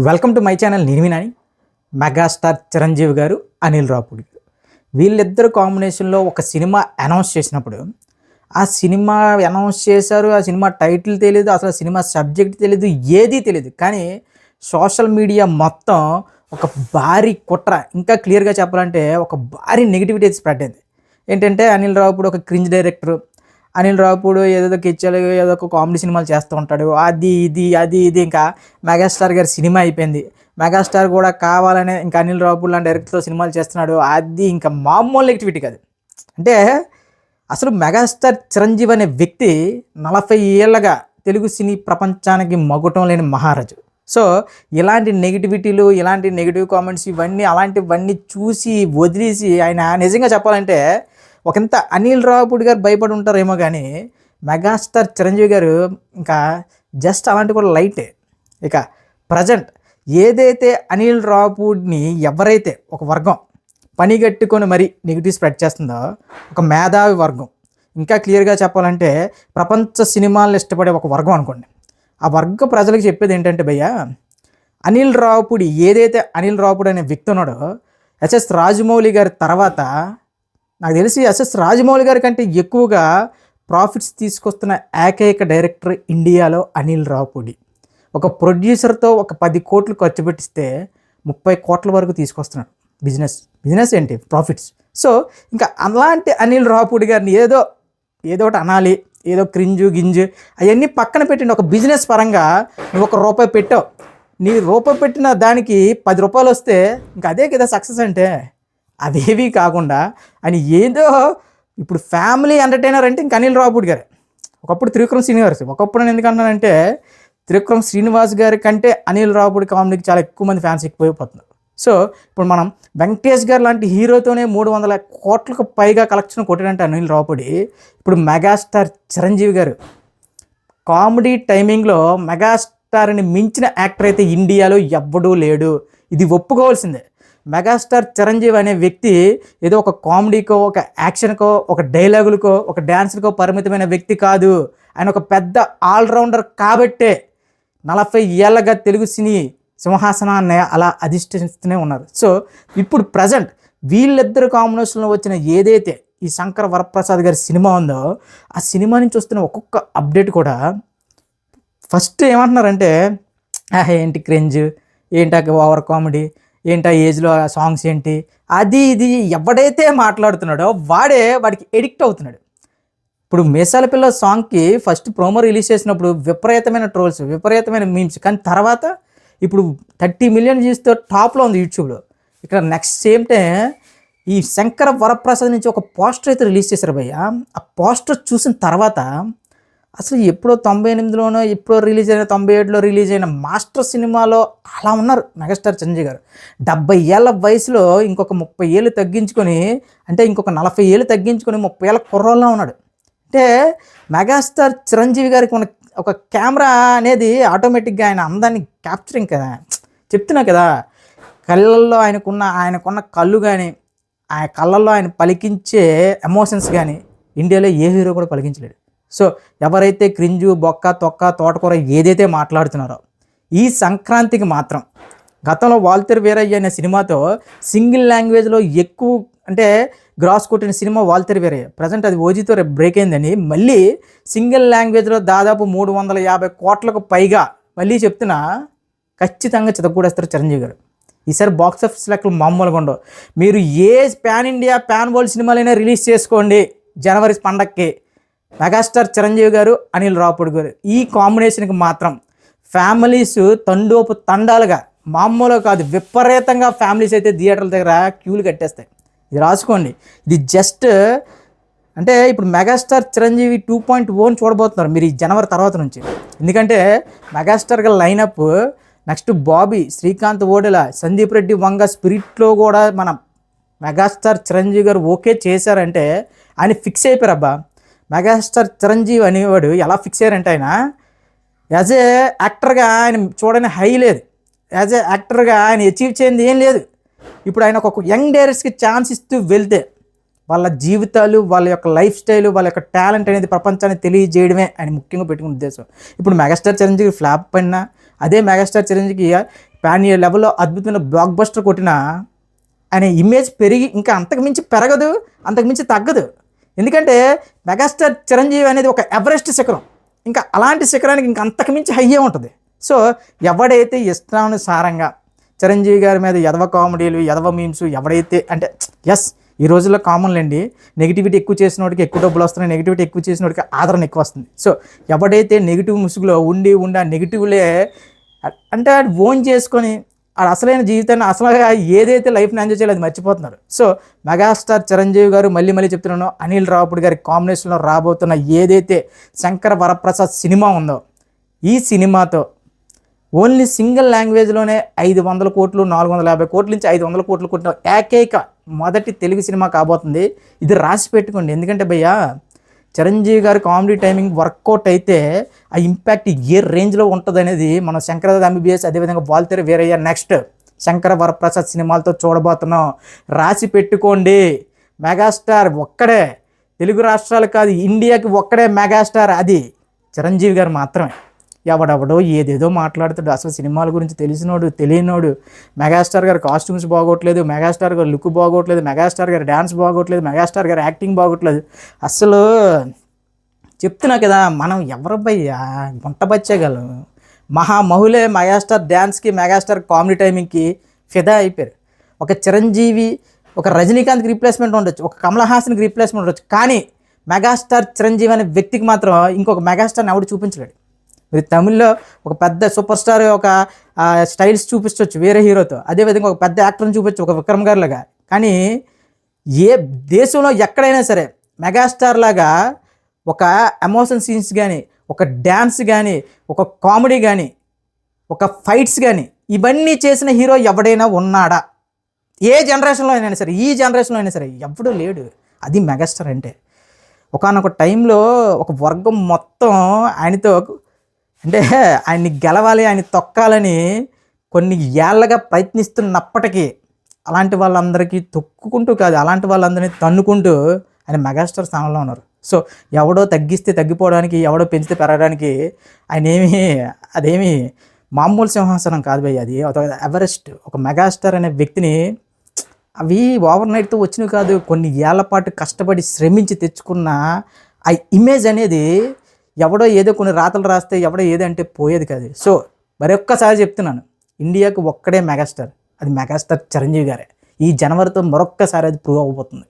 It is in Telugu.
Welcome to my channel. నిర్మినాని. మెగాస్టార్ చిరంజీవి గారు, అనిల్ రావుపూడి గారు, వీళ్ళిద్దరు కాంబినేషన్లో ఒక సినిమా అనౌన్స్ చేసినప్పుడు ఆ సినిమా అనౌన్స్ చేశారు. ఆ సినిమా టైటిల్ తెలియదు, అసలు సినిమా సబ్జెక్ట్ తెలియదు, ఏదీ తెలియదు. కానీ సోషల్ మీడియా మొత్తం ఒక భారీ కుట్ర, ఇంకా క్లియర్గా చెప్పాలంటే ఒక భారీ నెగిటివిటీ స్ప్రెడ్ అయింది. ఏంటంటే అనిల్ రావుపూడి ఒక క్రింజ్ డైరెక్టరు. అనిల్ రావుపూడి ఏదో కిచ్చాలు, ఏదో ఒక కామెడీ సినిమాలు చేస్తూ ఉంటాడు. అది ఇది ఇంకా మెగాస్టార్ గారి సినిమా అయిపోయింది. మెగాస్టార్ కూడా కావాలనే ఇంకా అనిల్ రావుపూడి లాంటి డైరెక్టర్తో సినిమాలు చేస్తున్నాడు. అది ఇంకా మామూలు నెగిటివిటీ కాదు. అంటే అసలు మెగాస్టార్ చిరంజీవి అనే వ్యక్తి 40 ఏళ్ళగా తెలుగు సినీ ప్రపంచానికి మగుటం లేని మహారాజు. సో ఇలాంటి నెగిటివిటీలు, ఇలాంటి నెగిటివ్ కామెంట్స్ అలాంటివన్నీ చూసి వదిలేసి ఆయన నిజంగా చెప్పాలంటే ఒకంత అనిల్ రావుపూడి గారు భయపడి ఉంటారేమో, కానీ మెగాస్టార్ చిరంజీవి గారు ఇంకా జస్ట్ అలాంటి కూడా లైటే. ఇక ప్రజెంట్ ఏదైతే అనిల్ రావుపూడిని ఎవరైతే ఒక వర్గం పనిగట్టుకొని మరి నెగిటివ్ స్ప్రెడ్ చేస్తుందో, ఒక మేధావి వర్గం, ఇంకా క్లియర్గా చెప్పాలంటే ప్రపంచ సినిమాలను ఇష్టపడే ఒక వర్గం అనుకోండి. ఆ వర్గ ప్రజలకు చెప్పేది ఏంటంటే, భయ్యా అనిల్ రావుపూడి ఏదైతే అనిల్ రావుపూడి అనే వ్యక్తి ఉన్నాడో, ఎస్ఎస్ రాజమౌళి గారి తర్వాత నాకు తెలిసి ఎస్ఎస్ రాజమౌళి గారి కంటే ఎక్కువగా ప్రాఫిట్స్ తీసుకొస్తున్న ఏకైక డైరెక్టర్ ఇండియాలో అనిల్ రావుపూడి. ఒక ప్రొడ్యూసర్తో ఒక 10 కోట్లు ఖర్చు పెట్టిస్తే 30 కోట్ల వరకు తీసుకొస్తున్నాడు. బిజినెస్ ఏంటి, ప్రాఫిట్స్. సో ఇంకా అలాంటి అనిల్ రావుపూడి గారిని ఏదో ఒకటి అనాలి, ఏదో గింజు అవన్నీ పక్కన పెట్టిండి. ఒక బిజినెస్ పరంగా నువ్వు ₹1 పెట్టావు, నీ రూపాయి పెట్టిన దానికి 10 రూపాయలు వస్తే ఇంకా అదే కదా సక్సెస్ అంటే. అవేవి కాకుండా ఆయన ఏదో ఇప్పుడు ఫ్యామిలీ ఎంటర్టైనర్ అంటే ఇంక అనిల్ రావుపూడి గారు. ఒకప్పుడు త్రివిక్రమ్ శ్రీనివాస్, ఒకప్పుడు నేను ఎందుకన్నానంటే త్రివిక్రమ్ శ్రీనివాస్ గారి కంటే అనిల్ రావుపూడి కామెడీకి చాలా ఎక్కువ మంది ఫ్యాన్స్ ఎక్కువైపోతున్నారు. సో ఇప్పుడు మనం వెంకటేష్ గారు లాంటి హీరోతోనే 300 కోట్లకు పైగా కలెక్షన్ కొట్టాడంటే అనిల్ రావుపూడి, ఇప్పుడు మెగాస్టార్ చిరంజీవి గారు కామెడీ టైమింగ్లో మెగాస్టార్ని మించిన యాక్టర్ అయితే ఇండియాలో ఎవ్వడూ లేడు. ఇది ఒప్పుకోవాల్సిందే. మెగాస్టార్ చిరంజీవి అనే వ్యక్తి ఏదో ఒక కామెడీకో, ఒక యాక్షన్కో, ఒక డైలాగులకో, ఒక డ్యాన్స్కో పరిమితమైన వ్యక్తి కాదు. ఆయన ఒక పెద్ద ఆల్రౌండర్ కాబట్టే 40 ఏళ్ళగా తెలుగు సినీ సింహాసనాన్ని అలా అధిష్ఠిస్తూనే ఉన్నారు. సో ఇప్పుడు ప్రజెంట్ వీళ్ళిద్దరు కాంబినేషన్లో వచ్చిన ఏదైతే ఈ శంకర్ వరప్రసాద్ గారి సినిమా ఉందో, ఆ సినిమా నుంచి వస్తున్న ఒక్కొక్క అప్డేట్ కూడా ఫస్ట్ ఏమంటున్నారంటే, ఏంటి క్రింజ్, ఏంటి ఓవర్ కామెడీ, ఏంటి ఏజ్లో సాంగ్స్ ఏంటి, అది ఇది ఎవడైతే మాట్లాడుతున్నాడో వాడికి ఎడిక్ట్ అవుతున్నాడు. ఇప్పుడు మీసాల పిల్ల సాంగ్కి ఫస్ట్ ప్రోమో రిలీజ్ చేసినప్పుడు విపరీతమైన ట్రోల్స్, విపరీతమైన మీమ్స్, కానీ తర్వాత ఇప్పుడు 30 మిలియన్ వ్యూస్తో టాప్లో ఉంది యూట్యూబ్లో. ఇక్కడ నెక్స్ట్ సేమ్ టైం ఈ శంకర వరప్రసాద్ నుంచి ఒక పోస్టర్ అయితే రిలీజ్ చేశారు భయ్య. ఆ పోస్టర్ చూసిన తర్వాత అసలు ఎప్పుడో 98లోనో ఎప్పుడో రిలీజ్ అయిన 97లో రిలీజ్ అయిన మాస్టర్ సినిమాలో అలా ఉన్నారు మెగాస్టార్ చిరంజీవి గారు. 70 ఏళ్ళ వయసులో ఇంకొక 30 ఏళ్ళు తగ్గించుకొని, అంటే ఇంకొక 40 ఏళ్ళు తగ్గించుకొని 30 ఏళ్ళ కుర్రోళ్ళ ఉన్నాడు. అంటే మెగాస్టార్ చిరంజీవి గారికి ఉన్న ఒక కెమెరా అనేది ఆటోమేటిక్గా ఆయన అందాన్ని క్యాప్చరింగ్ కదా. చెప్తున్నా కదా, కళ్ళల్లో ఆయనకున్న కళ్ళు కానీ, ఆ కళ్ళల్లో ఆయన పలికించే ఎమోషన్స్ కానీ ఇండియాలో ఏ హీరో కూడా పలికించలేడు. సో ఎవరైతే క్రింజు, బొక్క, తొక్క, తోటకూర ఏదైతే మాట్లాడుతున్నారో, ఈ సంక్రాంతికి మాత్రం గతంలో వాల్తేరు వీరయ్య అనే సినిమాతో సింగిల్ లాంగ్వేజ్లో ఎక్కువ అంటే గ్రాస్ కొట్టిన సినిమా వాల్తేరు వీరయ్య. ప్రజెంట్ అది ఓజీతో బ్రేక్ అయిందని మళ్ళీ సింగిల్ లాంగ్వేజ్లో దాదాపు 350 కోట్లకు పైగా మళ్ళీ చెప్తున్నా ఖచ్చితంగా చితకూడేస్తారు చిరంజీవి గారు. ఈసారి బాక్స్ ఆఫీస్ లెక్కలు మామూలుగా ఉండవు. మీరు ఏ పాన్ ఇండియా, పాన్ వరల్డ్ సినిమాలైనా రిలీజ్ చేసుకోండి జనవరి పండగకి, మెగాస్టార్ చిరంజీవి గారు, అనిల్ రావుపూడి గారు ఈ కాంబినేషన్కి మాత్రం ఫ్యామిలీస్ తండోపు తండాలుగా, మామూలుగా కాదు విపరీతంగా ఫ్యామిలీస్ అయితే థియేటర్ల దగ్గర క్యూలు కట్టేస్తాయి. ఇది రాసుకోండి. ఇది జస్ట్ అంటే ఇప్పుడు మెగాస్టార్ చిరంజీవి 2.0 చూడబోతున్నారు మీరు ఈ జనవరి తర్వాత నుంచి. ఎందుకంటే మెగాస్టార్ గారి లైనప్ నెక్స్ట్ బాబీ, శ్రీకాంత్ ఓడెల, సందీప్ రెడ్డి వంగ స్పిరిట్లో కూడా మన మెగాస్టార్ చిరంజీవి గారు ఓకే చేశారంటే ఆయన ఫిక్స్ అయిపోయారు. అబ్బా మెగాస్టార్ చిరంజీవి అనేవాడు ఎలా ఫిక్స్ అయ్యారంటే, ఆయన యాజ్ ఏ యాక్టర్గా ఆయన చూడని హై లేదు, యాజ్ ఏ యాక్టర్గా ఆయన అచీవ్ చేయింది ఏం లేదు. ఇప్పుడు ఆయన ఒక యంగ్ డైరెక్టర్స్కి ఛాన్స్ ఇస్తూ వెళ్తే వాళ్ళ జీవితాలు, వాళ్ళ యొక్క లైఫ్ స్టైల్, వాళ్ళ యొక్క టాలెంట్ అనేది ప్రపంచానికి తెలియజేయడమే ఆయన ముఖ్యంగా పెట్టుకున్న ఉద్దేశం. ఇప్పుడు మెగాస్టార్ చిరంజీవి ఫ్లాప్ పడినా అదే మెగాస్టార్ చిరంజీవికి పాన్ ఇండియా లెవెల్లో అద్భుతమైన బ్లాక్ బస్టర్ కొట్టిన ఆయన ఇమేజ్ పెరిగి ఇంకా అంతకుమించి పెరగదు, అంతకుమించి తగ్గదు. ఎందుకంటే మెగాస్టార్ చిరంజీవి అనేది ఒక ఎవరెస్ట్ శిఖరం, ఇంకా అలాంటి శిఖరానికి ఇంకా అంతకుమించి హయ్యే ఉంటుంది. సో ఎవడైతే ఇష్టానుసారంగా చిరంజీవి గారి మీద ఎదవ కామెడీలు, ఎదవ మీమ్స్ ఎవడైతే అంటే ఎస్ ఈ రోజుల్లో కామన్లేండి, నెగిటివిటీ ఎక్కువ చేసిన వాడికి ఎక్కువ డబ్బులు వస్తున్నాయి, నెగిటివిటీ ఎక్కువ చేసిన వాడికి ఆదరణ ఎక్కువ వస్తుంది. సో ఎవడైతే నెగిటివ్ ముసుగులో ఉండి ఆ నెగిటివ్లే అంటే ఓన్ చేసుకొని అసలైన జీవితాన్ని అసలుగా ఏదైతే లైఫ్ని ఎంజాయ్ చేయాలి అది మర్చిపోతున్నారు. సో మెగాస్టార్ చిరంజీవి గారు మళ్ళీ చెప్తున్నాను, అనిల్ రావుపూడి గారి కాంబినేషన్లో రాబోతున్న ఏదైతే శంకర వరప్రసాద్ సినిమా ఉందో, ఈ సినిమాతో ఓన్లీ సింగిల్ లాంగ్వేజ్లోనే 500 కోట్లు 450 కోట్ల నుంచి 500 కోట్లు కొట్టిన ఏకైక మొదటి తెలుగు సినిమా కాబోతుంది. ఇది రాసి పెట్టుకోండి. ఎందుకంటే భయ్యా చిరంజీవి గారి కామెడీ టైమింగ్ వర్కౌట్ అయితే ఆ ఇంపాక్ట్ ఏ రేంజ్లో ఉంటుంది అనేది మనం శంకరదాద ఎంబీబీఎస్ అదేవిధంగా వాల్తేరు వీరయ్య నెక్స్ట్ శంకర వరప్రసాద్ సినిమాలతో చూడబోతున్నాం. రాసి పెట్టుకోండి. మెగాస్టార్ ఒక్కడే, తెలుగు రాష్ట్రాలు కాదు ఇండియాకి ఒక్కడే మెగాస్టార్, అది చిరంజీవి గారు మాత్రమే. ఎవడెవడో ఏదేదో మాట్లాడుతాడు, అసలు సినిమాల గురించి తెలిసినోడు తెలియనోడు. మెగాస్టార్ గారి కాస్ట్యూమ్స్ బాగోట్లేదు, మెగాస్టార్ గారి లుక్ బాగోట్లేదు, మెగాస్టార్ గారి డ్యాన్స్ బాగోట్లేదు, మెగాస్టార్ గారి యాక్టింగ్ బాగోట్లేదు. అసలు చెప్తున్నా కదా, మనం ఎవరబ్బయ్యా వంట బచ్చేయగలం. మహామహులే మెగాస్టార్ డ్యాన్స్కి, మెగాస్టార్ కామెడీ టైమింగ్కి ఫిదా అయిపోయారు. ఒక చిరంజీవి, ఒక రజనీకాంత్కి రీప్లేస్మెంట్ ఉండొచ్చు, ఒక కమల్ హాసన్కి రీప్లేస్మెంట్ ఉండొచ్చు, కానీ మెగాస్టార్ చిరంజీవి అనే వ్యక్తికి మాత్రం ఇంకొక మెగాస్టార్ని ఎవడు చూపించలేడు. మీరు తమిళ్లో ఒక పెద్ద సూపర్ స్టార్ ఒక స్టైల్స్ చూపించవచ్చు వేరే హీరోతో, అదేవిధంగా ఒక పెద్ద యాక్టర్ని చూపించవచ్చు ఒక విక్రమ్ గారిలాగా, కానీ ఏ దేశంలో ఎక్కడైనా సరే మెగాస్టార్ లాగా ఒక ఎమోషన్ సీన్స్ కానీ, ఒక డ్యాన్స్ కానీ, ఒక కామెడీ కానీ, ఒక ఫైట్స్ కానీ ఇవన్నీ చేసిన హీరో ఎవడైనా ఉన్నాడా? ఏ జనరేషన్లో అయినా సరే, ఈ జనరేషన్లో అయినా సరే ఎవడూ లేడు. అది మెగాస్టార్ అంటే. ఒకానొక టైంలో ఒక వర్గం మొత్తం ఆయనతో అంటే ఆయన్ని గెలవాలి, ఆయన తొక్కాలని కొన్ని ఏళ్ళగా ప్రయత్నిస్తున్నప్పటికీ అలాంటి వాళ్ళందరికీ తొక్కుకుంటూ కాదు, అలాంటి వాళ్ళందరినీ తన్నుకుంటూ ఆయన మెగాస్టార్ స్థానంలో ఉన్నారు. సో ఎవడో తగ్గిస్తే తగ్గిపోవడానికి, ఎవడో పెంచితే పెరగడానికి ఆయన అదేమి మామూలు సింహాసనం కాదు భయ్య, అది ఒక ఎవరెస్ట్. ఒక మెగాస్టార్ అనే వ్యక్తిని అవి ఓవర్ నైట్తో వచ్చినవి కాదు, కొన్ని ఏళ్ల పాటు కష్టపడి శ్రమించి తెచ్చుకున్న ఆ ఇమేజ్ అనేది ఎవడో ఏదో కొన్ని రాతలు రాస్తే ఎవడో ఏదో అంటే పోయేది కాదు. సో మరొక్కసారి చెప్తున్నాను, ఇండియాకు ఒక్కడే మెగాస్టార్, అది మెగాస్టార్ చిరంజీవి గారే. ఈ జనవరితో మరొక్కసారి అది ప్రూవ్ అవబోతుంది.